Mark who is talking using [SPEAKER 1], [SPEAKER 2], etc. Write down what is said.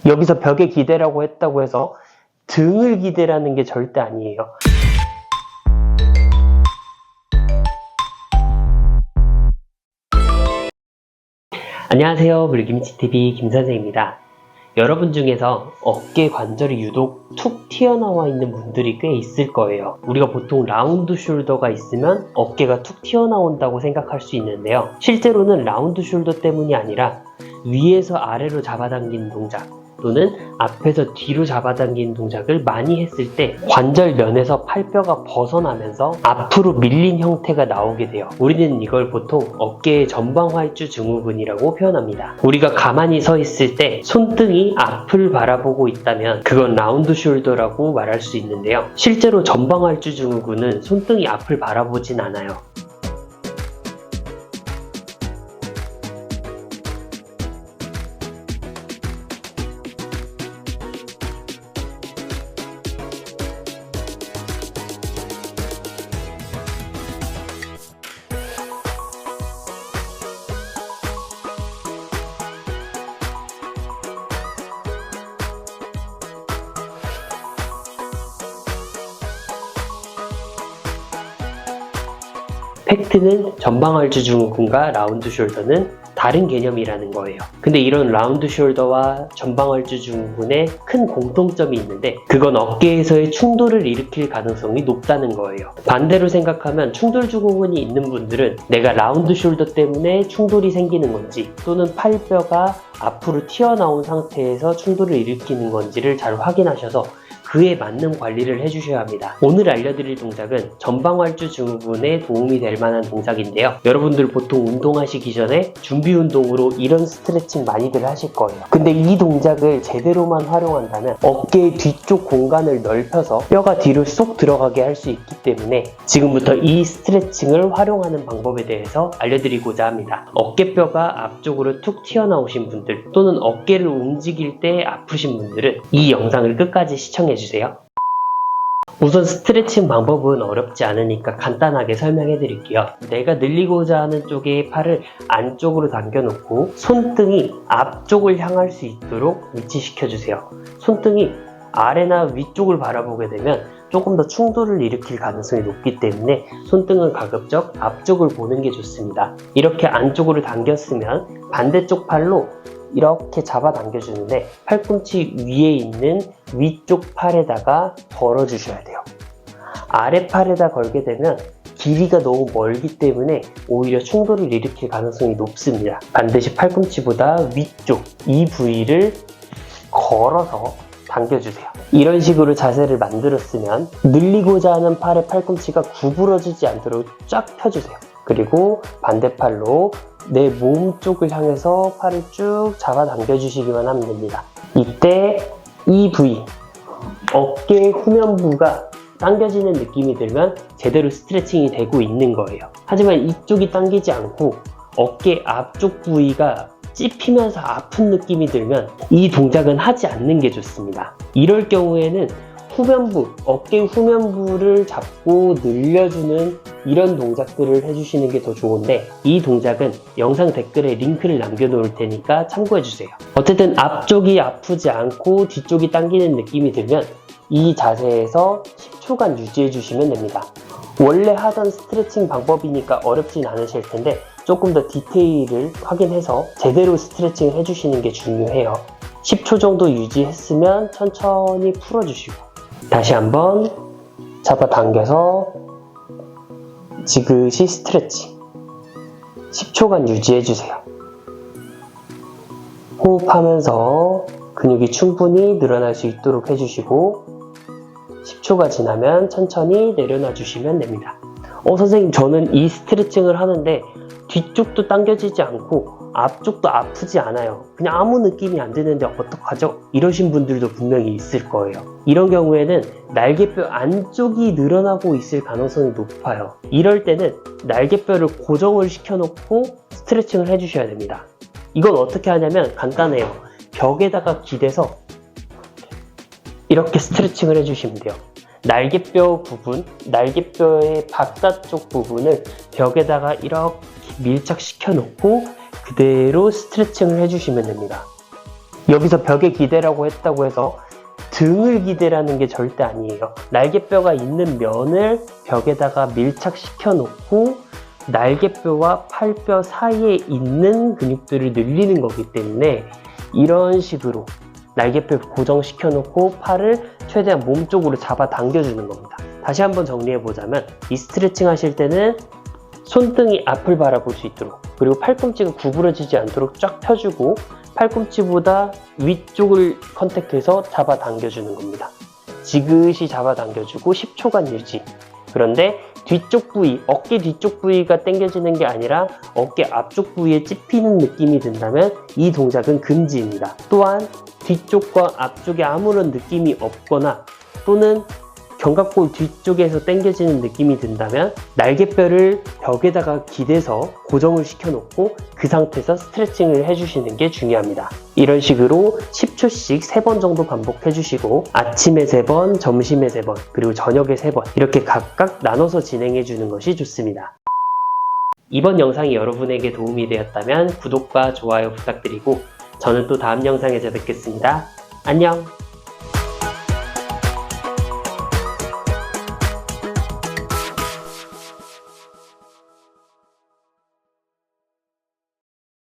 [SPEAKER 1] 여기서 벽에 기대라고 했다고 해서 등을 기대라는 게 절대 아니에요. 안녕하세요. 물김치TV 김선생입니다. 여러분 중에서 어깨 관절이 유독 툭 튀어나와 있는 분들이 꽤 있을 거예요. 우리가 보통 라운드 숄더가 있으면 어깨가 툭 튀어나온다고 생각할 수 있는데요. 실제로는 라운드 숄더 때문이 아니라 위에서 아래로 잡아당기는 동작 또는 앞에서 뒤로 잡아당기는 동작을 많이 했을 때 관절면에서 팔뼈가 벗어나면서 앞으로 밀린 형태가 나오게 돼요. 우리는 이걸 보통 어깨의 전방활주 증후군이라고 표현합니다. 우리가 가만히 서 있을 때 손등이 앞을 바라보고 있다면 그건 라운드 숄더라고 말할 수 있는데요. 실제로 전방활주 증후군은 손등이 앞을 바라보진 않아요. 팩트는 전방활주 증후군과 라운드 숄더는 다른 개념이라는 거예요. 근데 이런 라운드 숄더와 전방활주 증후군에 큰 공통점이 있는데 그건 어깨에서의 충돌을 일으킬 가능성이 높다는 거예요. 반대로 생각하면 충돌 증후군이 있는 분들은 내가 라운드 숄더 때문에 충돌이 생기는 건지 또는 팔뼈가 앞으로 튀어나온 상태에서 충돌을 일으키는 건지를 잘 확인하셔서 그에 맞는 관리를 해주셔야 합니다. 오늘 알려드릴 동작은 전방활주 증후군에 도움이 될 만한 동작인데요. 여러분들 보통 운동하시기 전에 준비 운동으로 이런 스트레칭 많이들 하실 거예요. 근데 이 동작을 제대로만 활용한다면 어깨의 뒤쪽 공간을 넓혀서 뼈가 뒤로 쏙 들어가게 할 수 있기 때문에 지금부터 이 스트레칭을 활용하는 방법에 대해서 알려드리고자 합니다. 어깨뼈가 앞쪽으로 툭 튀어나오신 분들 또는 어깨를 움직일 때 아프신 분들은 이 영상을 끝까지 시청해주세요. 우선 스트레칭 방법은 어렵지 않으니까 간단하게 설명해 드릴게요. 내가 늘리고자 하는 쪽에 팔을 안쪽으로 당겨 놓고 손등이 앞쪽을 향할 수 있도록 위치시켜 주세요. 손등이 아래나 위쪽을 바라보게 되면 조금 더 충돌을 일으킬 가능성이 높기 때문에 손등은 가급적 앞쪽을 보는 게 좋습니다. 이렇게 안쪽으로 당겼으면 반대쪽 팔로 이렇게 잡아 당겨주는데 팔꿈치 위에 있는 위쪽 팔에다가 걸어주셔야 돼요. 아래 팔에다 걸게 되면 길이가 너무 멀기 때문에 오히려 충돌을 일으킬 가능성이 높습니다. 반드시 팔꿈치보다 위쪽 이 부위를 걸어서 당겨주세요. 이런 식으로 자세를 만들었으면 늘리고자 하는 팔의 팔꿈치가 구부러지지 않도록 쫙 펴주세요. 그리고 반대팔로 내 몸 쪽을 향해서 팔을 쭉 잡아 당겨 주시기만 하면 됩니다. 이때 이 부위, 어깨 후면부가 당겨지는 느낌이 들면 제대로 스트레칭이 되고 있는 거예요. 하지만 이쪽이 당기지 않고 어깨 앞쪽 부위가 찝히면서 아픈 느낌이 들면 이 동작은 하지 않는 게 좋습니다. 이럴 경우에는 후면부, 어깨 후면부를 잡고 늘려주는 이런 동작들을 해주시는 게 더 좋은데 이 동작은 영상 댓글에 링크를 남겨놓을 테니까 참고해주세요. 어쨌든 앞쪽이 아프지 않고 뒤쪽이 당기는 느낌이 들면 이 자세에서 10초간 유지해주시면 됩니다. 원래 하던 스트레칭 방법이니까 어렵진 않으실 텐데 조금 더 디테일을 확인해서 제대로 스트레칭 해주시는 게 중요해요. 10초 정도 유지했으면 천천히 풀어주시고 다시 한번 잡아당겨서 지그시 스트레칭 10초간 유지해주세요. 호흡하면서 근육이 충분히 늘어날 수 있도록 해주시고 10초가 지나면 천천히 내려놔 주시면 됩니다. 선생님 저는 이 스트레칭을 하는데 뒤쪽도 당겨지지 않고 앞쪽도 아프지 않아요. 그냥 아무 느낌이 안 드는데 어떡하죠? 이러신 분들도 분명히 있을 거예요. 이런 경우에는 날개뼈 안쪽이 늘어나고 있을 가능성이 높아요. 이럴 때는 날개뼈를 고정을 시켜놓고 스트레칭을 해주셔야 됩니다. 이건 어떻게 하냐면 간단해요. 벽에다가 기대서 이렇게 스트레칭을 해주시면 돼요. 날개뼈 부분, 날개뼈의 바깥쪽 부분을 벽에다가 이렇게 밀착시켜 놓고 그대로 스트레칭을 해주시면 됩니다. 여기서 벽에 기대라고 했다고 해서 등을 기대라는 게 절대 아니에요. 날개뼈가 있는 면을 벽에다가 밀착시켜 놓고 날개뼈와 팔뼈 사이에 있는 근육들을 늘리는 거기 때문에 이런 식으로 날개뼈 고정시켜 놓고 팔을 최대한 몸쪽으로 잡아 당겨주는 겁니다. 다시 한번 정리해 보자면 이 스트레칭 하실 때는 손등이 앞을 바라볼 수 있도록, 그리고 팔꿈치가 구부러지지 않도록 쫙 펴주고 팔꿈치보다 위쪽을 컨택해서 잡아 당겨주는 겁니다. 지그시 잡아 당겨주고 10초간 유지. 그런데 뒤쪽 부위, 어깨 뒤쪽 부위가 당겨지는 게 아니라 어깨 앞쪽 부위에 찝히는 느낌이 든다면 이 동작은 금지입니다. 또한 뒤쪽과 앞쪽에 아무런 느낌이 없거나 또는 견갑골 뒤쪽에서 당겨지는 느낌이 든다면 날개뼈를 벽에다가 기대서 고정을 시켜놓고 그 상태에서 스트레칭을 해주시는 게 중요합니다. 이런 식으로 10초씩 3번 정도 반복해주시고 아침에 3번, 점심에 3번, 그리고 저녁에 3번 이렇게 각각 나눠서 진행해주는 것이 좋습니다. 이번 영상이 여러분에게 도움이 되었다면 구독과 좋아요 부탁드리고 저는 또 다음 영상에서 뵙겠습니다. 안녕!